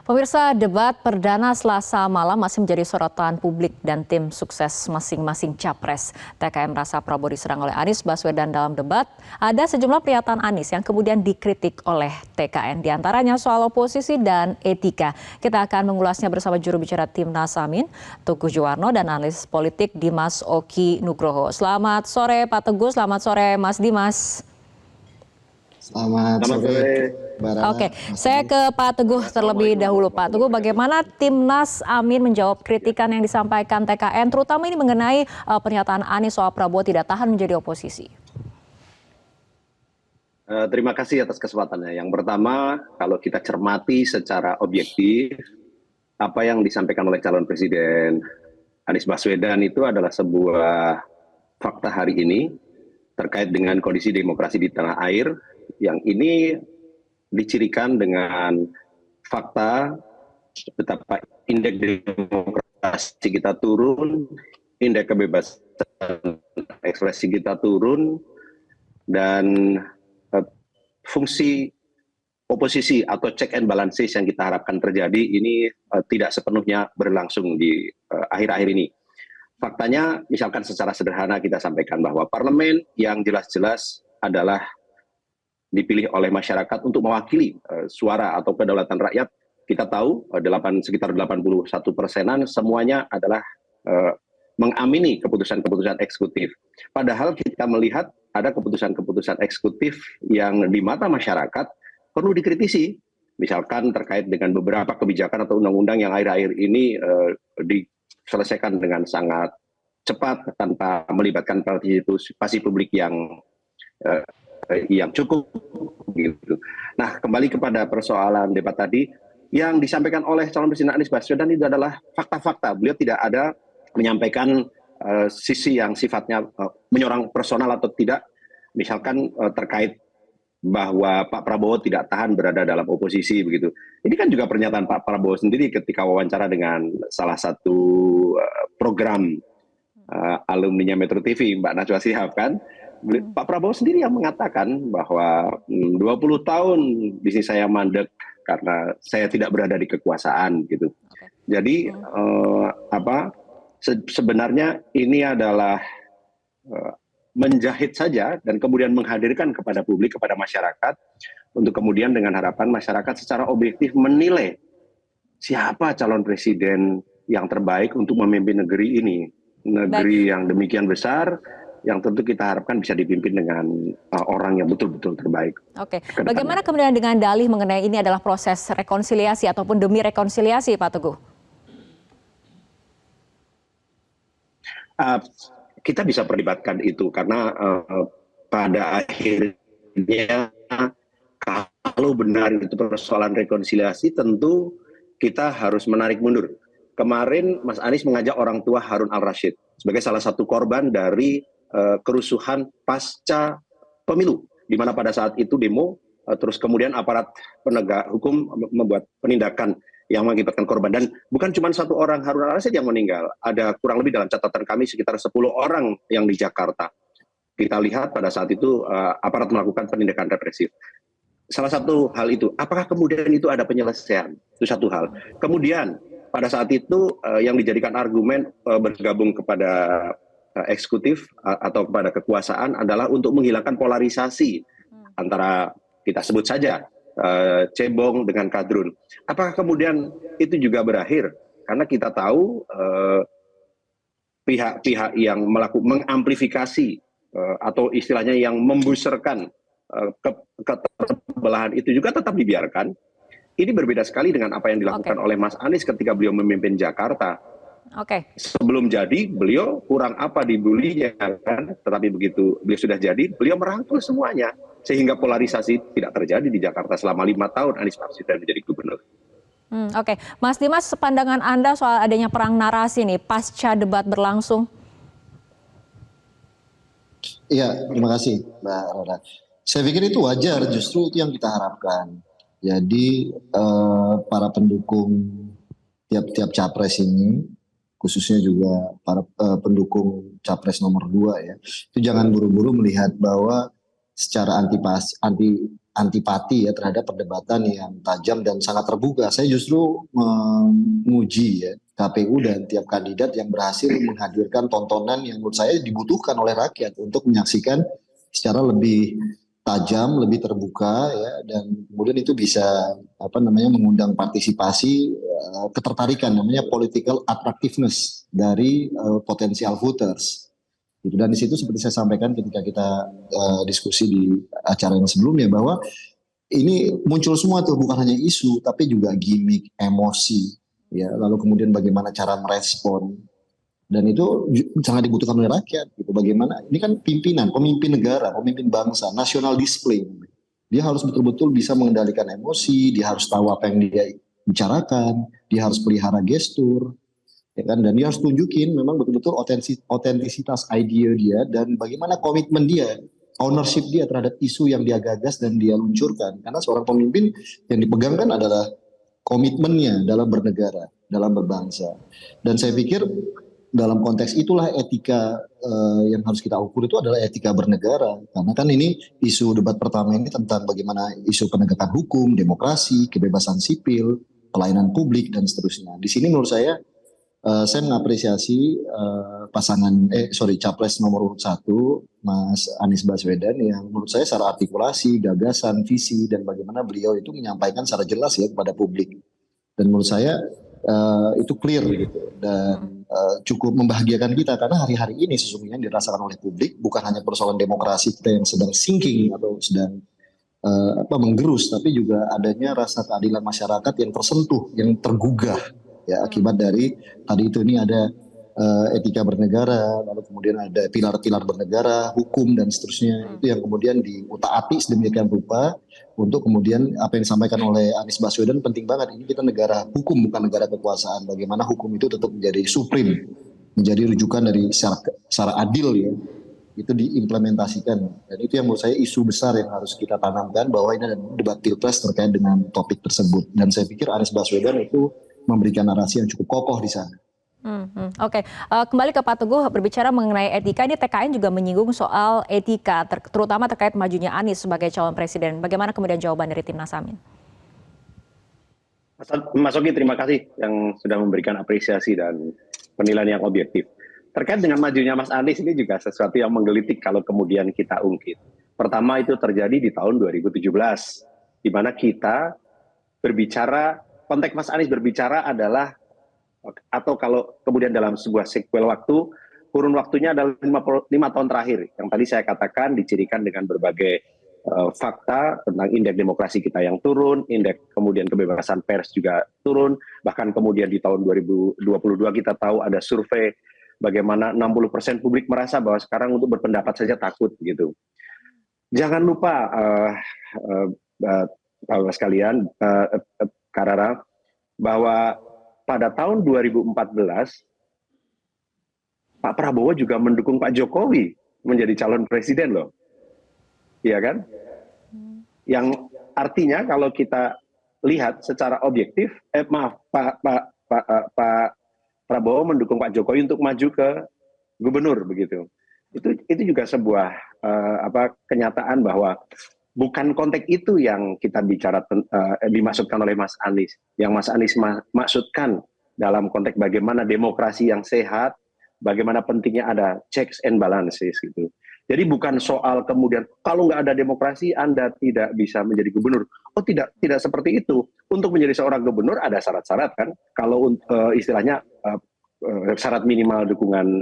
Pemirsa, debat perdana Selasa malam masih menjadi sorotan publik dan tim sukses masing-masing capres. TKN merasa Prabowo diserang oleh Anies Baswedan dalam debat. Ada sejumlah pernyataan Anies yang kemudian dikritik oleh TKN, diantaranya soal oposisi dan etika. Kita akan mengulasnya bersama juru bicara Timnas Amin, Teguh Juwarno, dan analis politik Dimas Oki Nugroho. Selamat sore Pak Teguh, selamat sore Mas Dimas. Selamat sore. Oke, saya ke Pak Teguh terlebih dahulu. Pak Teguh, bagaimana Timnas Amin menjawab kritikan yang disampaikan TKN, terutama ini mengenai pernyataan Anies soal Prabowo tidak tahan menjadi oposisi? Terima kasih atas kesempatannya. Yang pertama, kalau kita cermati secara objektif, apa yang disampaikan oleh calon presiden Anies Baswedan itu adalah sebuah fakta hari ini terkait dengan kondisi demokrasi di tanah air, yang ini dicirikan dengan fakta betapa indeks demokrasi kita turun, indeks kebebasan ekspresi kita turun, dan fungsi oposisi atau check and balances yang kita harapkan terjadi ini tidak sepenuhnya berlangsung di akhir-akhir ini. Faktanya, misalkan secara sederhana kita sampaikan bahwa parlemen yang jelas-jelas adalah dipilih oleh masyarakat untuk mewakili suara atau kedaulatan rakyat. Kita tahu sekitar 81%-an semuanya adalah mengamini keputusan-keputusan eksekutif. Padahal kita melihat ada keputusan-keputusan eksekutif yang di mata masyarakat perlu dikritisi. Misalkan terkait dengan beberapa kebijakan atau undang-undang yang akhir-akhir ini diselesaikan dengan sangat cepat tanpa melibatkan partisipasi publik yang cukup gitu. Nah, kembali kepada persoalan debat tadi, yang disampaikan oleh calon presiden Anies Baswedan itu adalah fakta-fakta. Beliau tidak ada menyampaikan sisi yang sifatnya menyorong personal atau tidak, misalkan terkait bahwa Pak Prabowo tidak tahan berada dalam oposisi begitu. Ini kan juga pernyataan Pak Prabowo sendiri ketika wawancara dengan salah satu program alumninya Metro TV, Mbak Najwa Shihab kan. Pak Prabowo sendiri yang mengatakan bahwa 20 tahun bisnis saya mandek karena saya tidak berada di kekuasaan gitu. Jadi sebenarnya ini adalah menjahit saja dan kemudian menghadirkan kepada publik, kepada masyarakat, untuk kemudian dengan harapan masyarakat secara objektif menilai siapa calon presiden yang terbaik untuk memimpin negeri ini. Negeri yang demikian besar, yang tentu kita harapkan bisa dipimpin dengan orang yang betul-betul terbaik. Oke, bagaimana kemudian dengan dalih mengenai ini adalah proses rekonsiliasi ataupun demi rekonsiliasi, Pak Teguh? Kita bisa perdebatkan itu karena pada akhirnya kalau benar itu persoalan rekonsiliasi, tentu kita harus menarik mundur. Kemarin Mas Anies mengajak orang tua Harun Al-Rashid sebagai salah satu korban dari kerusuhan pasca pemilu, di mana pada saat itu demo, terus kemudian aparat penegak hukum membuat penindakan yang mengakibatkan korban. Dan bukan cuma satu orang Harun Al-Rashid yang meninggal, ada kurang lebih dalam catatan kami sekitar 10 orang yang di Jakarta. Kita lihat pada saat itu aparat melakukan penindakan represif. Salah satu hal itu, apakah kemudian itu ada penyelesaian? Itu satu hal. Kemudian pada saat itu yang dijadikan argumen bergabung kepada eksekutif atau kepada kekuasaan adalah untuk menghilangkan polarisasi antara, kita sebut saja, cebong dengan kadrun. Apakah kemudian itu juga berakhir? Karena kita tahu pihak-pihak yang mengamplifikasi atau istilahnya yang membuserkan keterbelahan itu juga tetap dibiarkan. Ini berbeda sekali dengan apa yang dilakukan oleh Mas Anies ketika beliau memimpin Jakarta. Sebelum jadi, beliau kurang apa dibulinya kan, tetapi begitu beliau sudah jadi, beliau merangkul semuanya sehingga polarisasi tidak terjadi di Jakarta selama 5 tahun Anies Baswedan menjadi gubernur. Mas Dimas, pandangan Anda soal adanya perang narasi nih pasca debat berlangsung? Iya, terima kasih Mbak Rara. Saya pikir itu wajar, justru itu yang kita harapkan. Jadi para pendukung tiap-tiap capres ini, khususnya juga para pendukung capres nomor 2 ya, itu jangan buru-buru melihat bahwa secara antipati ya terhadap perdebatan yang tajam dan sangat terbuka. Saya justru menguji ya KPU dan tiap kandidat yang berhasil menghadirkan tontonan yang menurut saya dibutuhkan oleh rakyat untuk menyaksikan secara lebih tajam, lebih terbuka ya, dan kemudian itu bisa mengundang partisipasi, ketertarikan, namanya political attractiveness dari potensial voters. Gitu. Dan di situ seperti saya sampaikan ketika kita diskusi di acara yang sebelumnya, bahwa ini muncul semua tuh, bukan hanya isu tapi juga gimmick, emosi, ya, lalu kemudian bagaimana cara merespon, dan itu sangat dibutuhkan oleh rakyat. Gitu. Bagaimana ini kan pemimpin negara, pemimpin bangsa, national display. Dia harus betul-betul bisa mengendalikan emosi, dia harus tahu apa yang dia bicarakan, dia harus pelihara gestur, ya kan, dan dia harus tunjukin memang betul-betul otentisitas ide dia dan bagaimana komitmen dia, ownership dia terhadap isu yang dia gagas dan dia luncurkan. Karena seorang pemimpin yang dipegang kan adalah komitmennya dalam bernegara, dalam berbangsa. Dan saya pikir dalam konteks itulah etika yang harus kita ukur, itu adalah etika bernegara. Karena kan ini isu debat pertama ini tentang bagaimana isu penegakan hukum, demokrasi, kebebasan sipil, pelayanan publik dan seterusnya. Di sini menurut saya mengapresiasi capres nomor urut 1 Mas Anies Baswedan yang menurut saya secara artikulasi, gagasan, visi dan bagaimana beliau itu menyampaikan secara jelas ya kepada publik. Dan menurut saya itu clear gitu dan cukup membahagiakan kita, karena hari-hari ini sesungguhnya yang dirasakan oleh publik bukan hanya persoalan demokrasi kita yang sedang sinking atau sedang menggerus, tapi juga adanya rasa keadilan masyarakat yang tersentuh, yang tergugah ya akibat dari tadi itu. Ini ada etika bernegara, lalu kemudian ada pilar-pilar bernegara, hukum dan seterusnya, itu yang kemudian diutak-atik sedemikian rupa untuk kemudian apa yang disampaikan oleh Anies Baswedan penting banget. Ini kita negara hukum bukan negara kekuasaan, bagaimana hukum itu tetap menjadi supreme, menjadi rujukan dari secara adil ya, itu diimplementasikan. Dan itu yang menurut saya isu besar yang harus kita tanamkan, bahwa ini ada debat pilpres terkait dengan topik tersebut. Dan saya pikir Anies Baswedan itu memberikan narasi yang cukup kokoh di sana. Oke. Kembali ke Pak Teguh, berbicara mengenai etika, ini TKN juga menyinggung soal etika, terutama terkait majunya Anies sebagai calon presiden. Bagaimana kemudian jawaban dari Timnas Amin? Mas Ogi, terima kasih yang sudah memberikan apresiasi dan penilaian yang objektif. Terkait dengan majunya Mas Anies, ini juga sesuatu yang menggelitik kalau kemudian kita ungkit. Pertama, itu terjadi di tahun 2017, di mana kita berbicara, konteks Mas Anies berbicara adalah, atau kalau kemudian dalam sebuah sequel waktu, kurun waktunya adalah 5 tahun terakhir, yang tadi saya katakan dicirikan dengan berbagai fakta tentang indeks demokrasi kita yang turun, indeks kemudian kebebasan pers juga turun, bahkan kemudian di tahun 2022 kita tahu ada survei bagaimana 60% publik merasa bahwa sekarang untuk berpendapat saja takut gitu. Jangan lupa Bapak sekalian, Kak Rara, bahwa pada tahun 2014 Pak Prabowo juga mendukung Pak Jokowi menjadi calon presiden loh. Iya kan? Yang artinya kalau kita lihat secara objektif, Pak Prabowo mendukung Pak Jokowi untuk maju ke gubernur begitu. Itu juga sebuah kenyataan bahwa bukan konteks itu yang kita bicara dimaksudkan oleh Mas Anies. Yang Mas Anies maksudkan dalam konteks bagaimana demokrasi yang sehat, bagaimana pentingnya ada checks and balances gitu. Jadi bukan soal kemudian kalau nggak ada demokrasi Anda tidak bisa menjadi gubernur. Oh tidak seperti itu. Untuk menjadi seorang gubernur ada syarat-syarat kan. Kalau istilahnya syarat minimal dukungan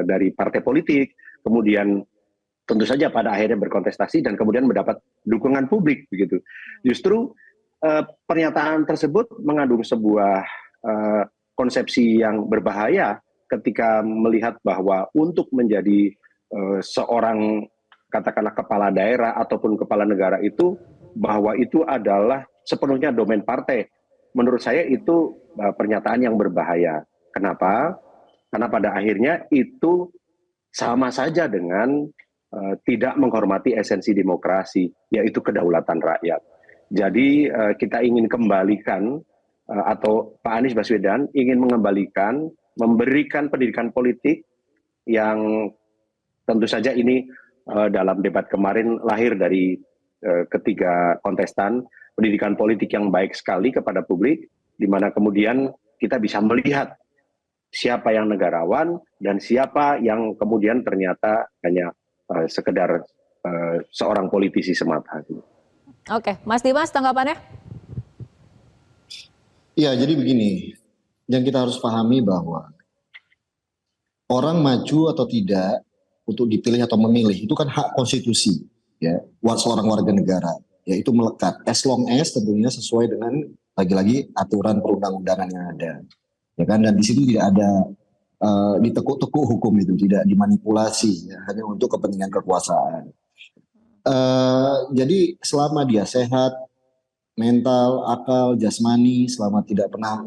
dari partai politik, kemudian tentu saja pada akhirnya berkontestasi dan kemudian mendapat dukungan publik begitu. Justru pernyataan tersebut mengandung sebuah konsepsi yang berbahaya ketika melihat bahwa untuk menjadi seorang katakanlah kepala daerah ataupun kepala negara itu, bahwa itu adalah sepenuhnya domain partai. Menurut saya itu pernyataan yang berbahaya. Kenapa? Karena pada akhirnya itu sama saja dengan tidak menghormati esensi demokrasi, yaitu kedaulatan rakyat. Jadi kita ingin kembalikan, atau Pak Anies Baswedan ingin mengembalikan, memberikan pendidikan politik yang tentu saja ini dalam debat kemarin lahir dari ketiga kontestan, pendidikan politik yang baik sekali kepada publik, di mana kemudian kita bisa melihat siapa yang negarawan dan siapa yang kemudian ternyata hanya sekedar seorang politisi semata. Oke, Mas Dimas tanggapannya? Ya, jadi begini, yang kita harus pahami bahwa orang maju atau tidak untuk dipilih atau memilih itu kan hak konstitusi, ya, seorang warga negara, yaitu melekat. As long as tentunya sesuai dengan lagi-lagi aturan perundang-undangan yang ada, ya kan. Dan di situ tidak ada ditekuk-tekuk hukum itu, tidak dimanipulasi, ya, hanya untuk kepentingan kekuasaan. Jadi selama dia sehat, mental, akal, jasmani, selama tidak pernah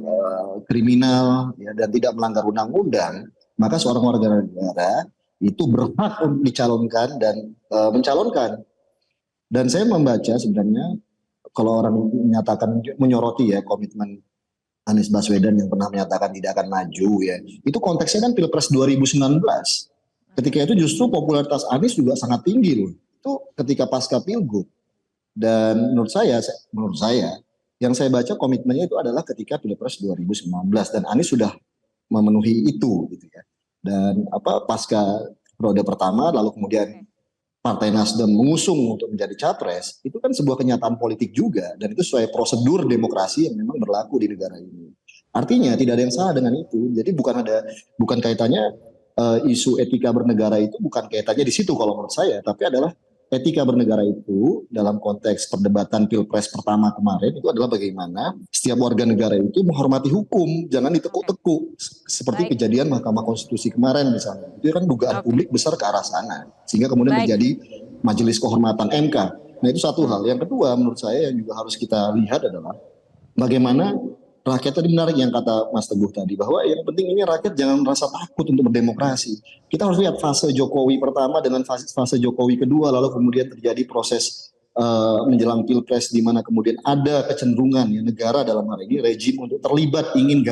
kriminal, ya, dan tidak melanggar undang-undang, maka seorang warga negara itu berhak untuk dicalonkan dan mencalonkan. Dan saya membaca sebenarnya kalau orang menyatakan menyoroti ya komitmen Anies Baswedan yang pernah menyatakan tidak akan maju, ya, itu konteksnya kan Pilpres 2019. Ketika itu justru popularitas Anies juga sangat tinggi loh. Itu ketika pasca Pilgub. Dan menurut saya yang saya baca komitmennya itu adalah ketika Pilpres 2019 dan Anies sudah memenuhi itu gitu ya. Dan pasca periode pertama lalu kemudian Partai Nasdem mengusung untuk menjadi capres, itu kan sebuah kenyataan politik juga dan itu sesuai prosedur demokrasi yang memang berlaku di negara ini. Artinya tidak ada yang salah dengan itu. Jadi bukan kaitannya isu etika bernegara itu bukan kaitannya di situ kalau menurut saya, tapi adalah etika bernegara itu dalam konteks perdebatan Pilpres pertama kemarin itu adalah bagaimana setiap warga negara itu menghormati hukum, jangan ditekuk-tekuk seperti kejadian Mahkamah Konstitusi kemarin misalnya. Itu kan dugaan publik besar ke arah sana sehingga kemudian terjadi Majelis Kehormatan MK. Nah, itu satu hal. Yang kedua menurut saya yang juga harus kita lihat adalah bagaimana rakyat tadi menarik yang kata Mas Teguh tadi bahwa yang penting ini rakyat jangan merasa takut untuk berdemokrasi. Kita harus lihat fase Jokowi pertama dengan fase Jokowi kedua lalu kemudian terjadi proses menjelang Pilpres di mana kemudian ada kecenderungan ya negara dalam hal ini rejim untuk terlibat ingin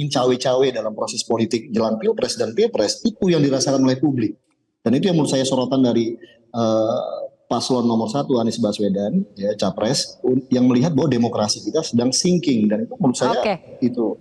cawe-cawe dalam proses politik jelang Pilpres dan Pilpres itu yang dirasakan oleh publik. Dan itu yang menurut saya sorotan dari paslon nomor 1 Anies Baswedan ya capres yang melihat bahwa demokrasi kita sedang sinking dan itu menurut saya itu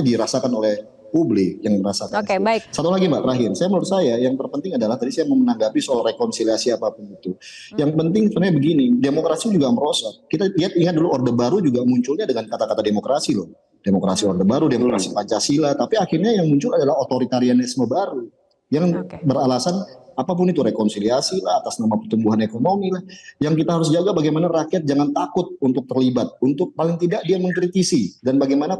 dirasakan oleh publik yang merasakan. Baik. Satu lagi Mbak terakhir, menurut saya yang terpenting adalah tadi saya mau menanggapi soal rekonsiliasi apapun itu. Yang penting sebenarnya begini, demokrasi juga merosot. Kita ingat dulu Orde Baru juga munculnya dengan kata-kata demokrasi loh. Demokrasi Orde Baru, demokrasi Pancasila, tapi akhirnya yang muncul adalah otoritarianisme baru yang beralasan apapun itu rekonsiliasi lah atas nama pertumbuhan ekonomi lah. Yang kita harus jaga bagaimana rakyat jangan takut untuk terlibat, untuk paling tidak dia mengkritisi dan bagaimana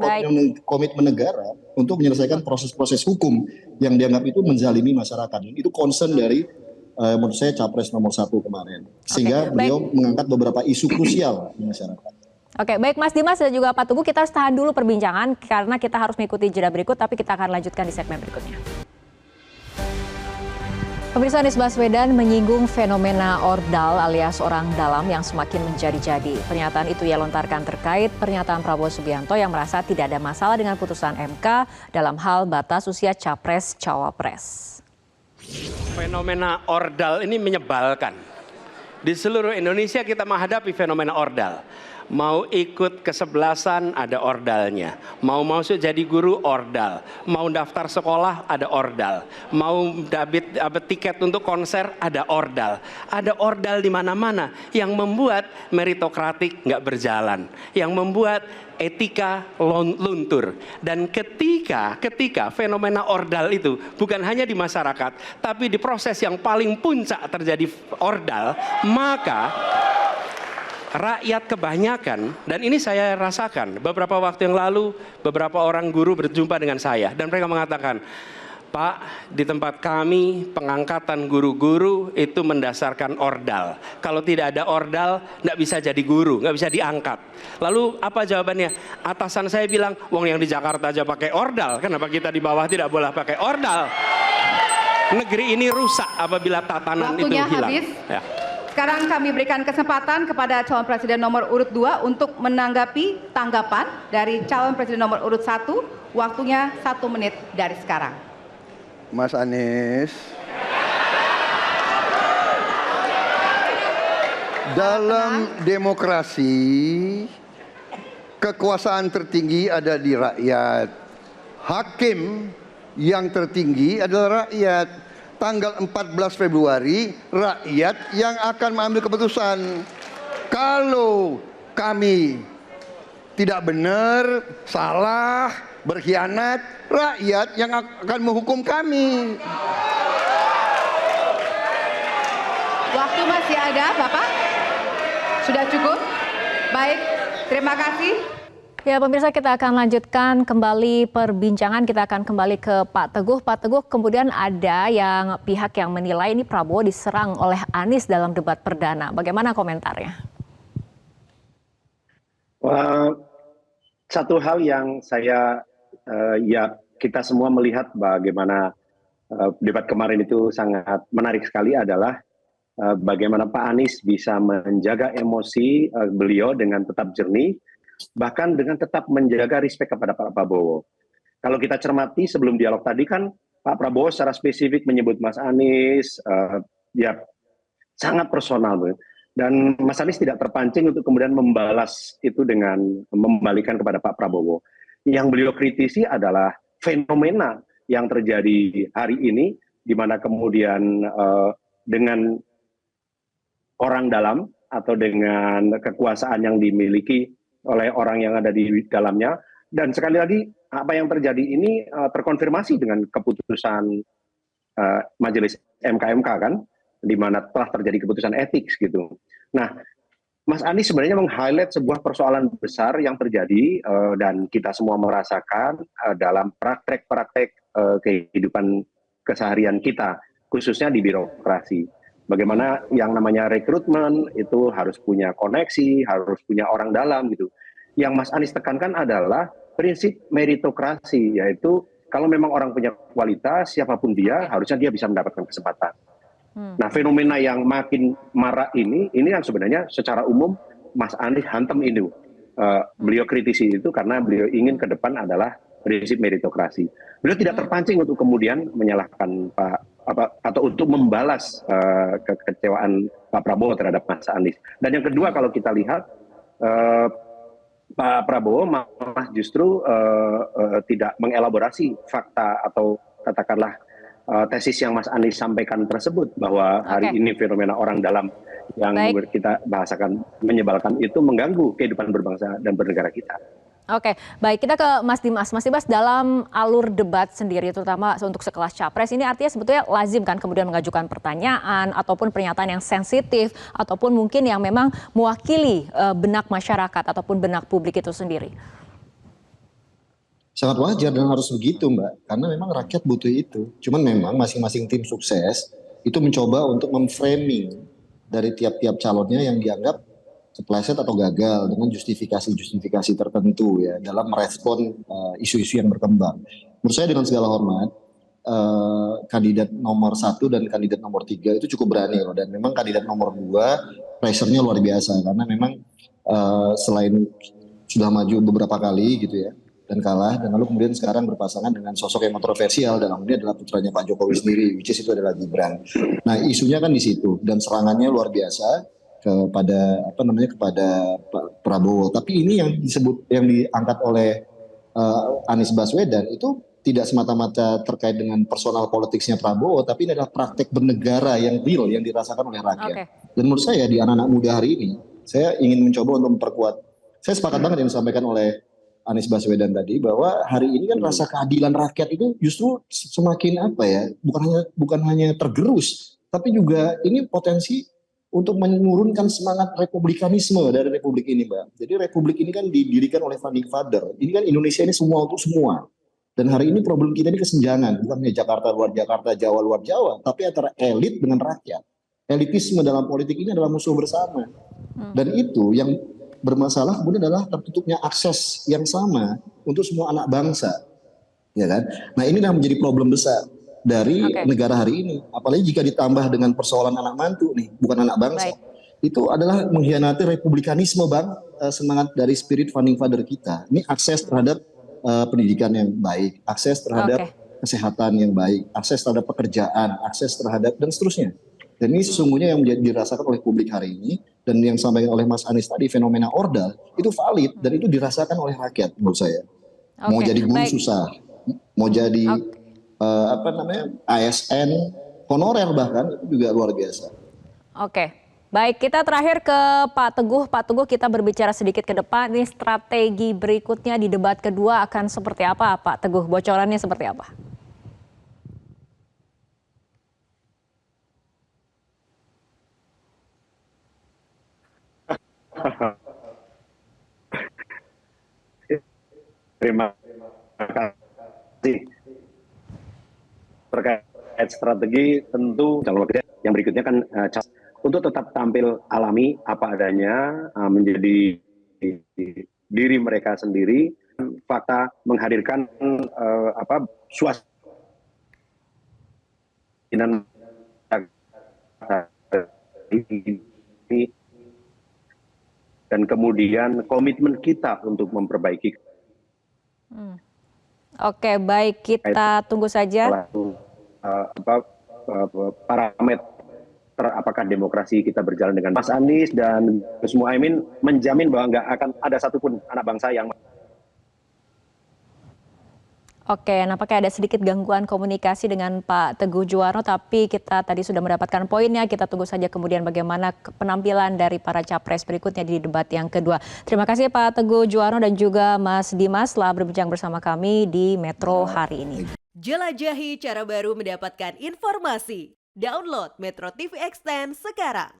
komitmen negara untuk menyelesaikan proses-proses hukum yang dianggap itu menzalimi masyarakat. Itu concern dari menurut saya capres nomor 1 kemarin. Sehingga beliau mengangkat beberapa isu krusial di masyarakat. Oke, baik Mas Dimas dan juga Pak Teguh, kita harus tahan dulu perbincangan karena kita harus mengikuti jeda berikut, tapi kita akan lanjutkan di segmen berikutnya. Pemirsa, Anies Baswedan menyinggung fenomena ordal alias orang dalam yang semakin menjadi-jadi. Pernyataan itu ia lontarkan terkait pernyataan Prabowo Subianto yang merasa tidak ada masalah dengan putusan MK dalam hal batas usia capres-cawapres. Fenomena ordal ini menyebalkan. Di seluruh Indonesia kita menghadapi fenomena ordal. Mau ikut kesebelasan ada ordalnya, mau masuk jadi guru ordal, mau daftar sekolah ada ordal, mau dapat tiket untuk konser ada ordal di mana-mana yang membuat meritokratik nggak berjalan, yang membuat etika luntur. Dan ketika fenomena ordal itu bukan hanya di masyarakat, tapi di proses yang paling puncak terjadi ordal, maka rakyat kebanyakan, dan ini saya rasakan beberapa waktu yang lalu beberapa orang guru berjumpa dengan saya dan mereka mengatakan, Pak, di tempat kami pengangkatan guru-guru itu mendasarkan ordal. Kalau tidak ada ordal, nggak bisa jadi guru, nggak bisa diangkat. Lalu apa jawabannya? Atasan saya bilang, wong yang di Jakarta aja pakai ordal, kenapa kita di bawah tidak boleh pakai ordal? Negeri ini rusak apabila tatanan Waktunya itu hilang. Habis. Ya. Sekarang kami berikan kesempatan kepada calon presiden nomor urut 2 untuk menanggapi tanggapan dari calon presiden nomor urut 1. Waktunya 1 menit dari sekarang. Mas Anies, Dalam demokrasi, kekuasaan tertinggi ada di rakyat. Hakim yang tertinggi adalah rakyat. Tanggal 14 Februari, rakyat yang akan mengambil keputusan. Kalau kami tidak benar, salah, berkhianat, rakyat yang akan menghukum kami. Waktu masih ada, Bapak? Sudah cukup? Baik, terima kasih. Ya pemirsa, kita akan lanjutkan kembali perbincangan, kita akan kembali ke Pak Teguh. Pak Teguh, kemudian ada pihak yang menilai ini Prabowo diserang oleh Anies dalam debat perdana. Bagaimana komentarnya? Satu hal yang kita semua melihat bagaimana debat kemarin itu sangat menarik sekali adalah bagaimana Pak Anies bisa menjaga emosi beliau dengan tetap jernih, bahkan dengan tetap menjaga respek kepada Pak Prabowo. Kalau kita cermati sebelum dialog tadi kan Pak Prabowo secara spesifik menyebut Mas Anies, sangat personal. Dan Mas Anies tidak terpancing untuk kemudian membalas itu dengan membalikan kepada Pak Prabowo. Yang beliau kritisi adalah fenomena yang terjadi hari ini, di mana kemudian dengan orang dalam atau dengan kekuasaan yang dimiliki oleh orang yang ada di dalamnya, dan sekali lagi apa yang terjadi ini terkonfirmasi dengan keputusan Majelis MK kan, di mana telah terjadi keputusan etik gitu. Nah, Mas Anies sebenarnya meng-highlight sebuah persoalan besar yang terjadi dan kita semua merasakan dalam praktek-praktek kehidupan keseharian kita, khususnya di birokrasi. Bagaimana yang namanya rekrutmen itu harus punya koneksi, harus punya orang dalam gitu. Yang Mas Anies tekankan adalah prinsip meritokrasi, yaitu kalau memang orang punya kualitas, siapapun dia, harusnya dia bisa mendapatkan kesempatan. Nah, fenomena yang makin marak ini yang sebenarnya secara umum Mas Anies hantam ini. Beliau kritisi itu karena beliau ingin ke depan adalah prinsip meritokrasi. Beliau tidak terpancing untuk kemudian menyalahkan atau untuk membalas kekecewaan Pak Prabowo terhadap Mas Anies. Dan yang kedua, kalau kita lihat Pak Prabowo malah justru tidak mengelaborasi fakta atau katakanlah tesis yang Mas Anies sampaikan tersebut, bahwa hari ini fenomena orang dalam yang kita bahasakan menyebalkan itu mengganggu kehidupan berbangsa dan bernegara kita. Oke, baik, kita ke Mas Dimas. Mas Dimas, dalam alur debat sendiri, terutama untuk sekelas capres, ini artinya sebetulnya lazim kan kemudian mengajukan pertanyaan ataupun pernyataan yang sensitif ataupun mungkin yang memang mewakili benak masyarakat ataupun benak publik itu sendiri. Sangat wajar dan harus begitu, Mbak, karena memang rakyat butuh itu. Cuman memang masing-masing tim sukses itu mencoba untuk memframing dari tiap-tiap calonnya yang dianggap kepleset atau gagal dengan justifikasi tertentu ya dalam merespon isu-isu yang berkembang. Menurut saya dengan segala hormat, kandidat nomor 1 dan kandidat nomor 3 itu cukup berani loh, dan memang kandidat nomor 2 pressure-nya luar biasa karena memang selain sudah maju beberapa kali gitu ya dan kalah, dan lalu kemudian sekarang berpasangan dengan sosok yang kontroversial, dalam ini adalah putranya Pak Jokowi sendiri, which is itu adalah Gibran. Nah, isunya kan di situ dan serangannya luar biasa kepada Pak Prabowo. Tapi ini yang diangkat oleh Anies Baswedan itu tidak semata-mata terkait dengan personal politiknya Prabowo, tapi ini adalah praktek bernegara yang real yang dirasakan oleh rakyat. Dan menurut saya di anak-anak muda hari ini, saya ingin mencoba untuk memperkuat. Saya sepakat banget yang disampaikan oleh Anies Baswedan tadi, bahwa hari ini kan rasa keadilan rakyat itu justru semakin bukan hanya tergerus, tapi juga ini potensi untuk menurunkan semangat republikanisme dari republik ini, Mbak. Jadi republik ini kan didirikan oleh founding father. Ini kan Indonesia ini semua untuk semua. Dan hari ini problem kita ini kesenjangan, bukan hanya Jakarta luar Jakarta, Jawa luar Jawa, tapi antara elit dengan rakyat. Elitisme dalam politik ini adalah musuh bersama. Dan itu yang bermasalah kemudian adalah tertutupnya akses yang sama untuk semua anak bangsa. Ya kan? Nah, ini yang menjadi problem besar dari negara hari ini, apalagi jika ditambah dengan persoalan anak mantu nih, bukan anak bangsa. Itu adalah mengkhianati republikanisme, Bang, semangat dari spirit founding father kita. Ini akses terhadap pendidikan yang baik, akses terhadap kesehatan yang baik, akses terhadap pekerjaan, akses terhadap dan seterusnya. Dan ini sesungguhnya yang dirasakan oleh publik hari ini, dan yang disampaikan oleh Mas Anies tadi, fenomena ordal itu valid dan itu dirasakan oleh rakyat menurut saya. Mau Oke, jadi guru baik. susah, mau jadi ASN honorer bahkan itu juga luar biasa. Oke, baik, kita terakhir ke Pak Teguh. Pak Teguh, kita berbicara sedikit ke depan, ini strategi berikutnya di debat kedua akan seperti apa Pak Teguh? Bocorannya seperti apa? Terima kasih. Terkait strategi tentu calon wakil yang berikutnya kan untuk tetap tampil alami apa adanya, menjadi diri mereka sendiri, fakta menghadirkan suasana dan kemudian komitmen kita untuk memperbaiki Oke, baik, kita tunggu saja. parameter apakah demokrasi kita berjalan dengan Mas Anies dan Gus Muhaimin menjamin bahwa nggak akan ada satupun anak bangsa yang Oke, nampaknya ada sedikit gangguan komunikasi dengan Pak Teguh Juwarno, tapi kita tadi sudah mendapatkan poinnya. Kita tunggu saja kemudian bagaimana penampilan dari para capres berikutnya di debat yang kedua. Terima kasih Pak Teguh Juwarno dan juga Mas Dimas telah berbincang bersama kami di Metro hari ini. Jelajahi cara baru mendapatkan informasi. Download Metro TV Extend sekarang.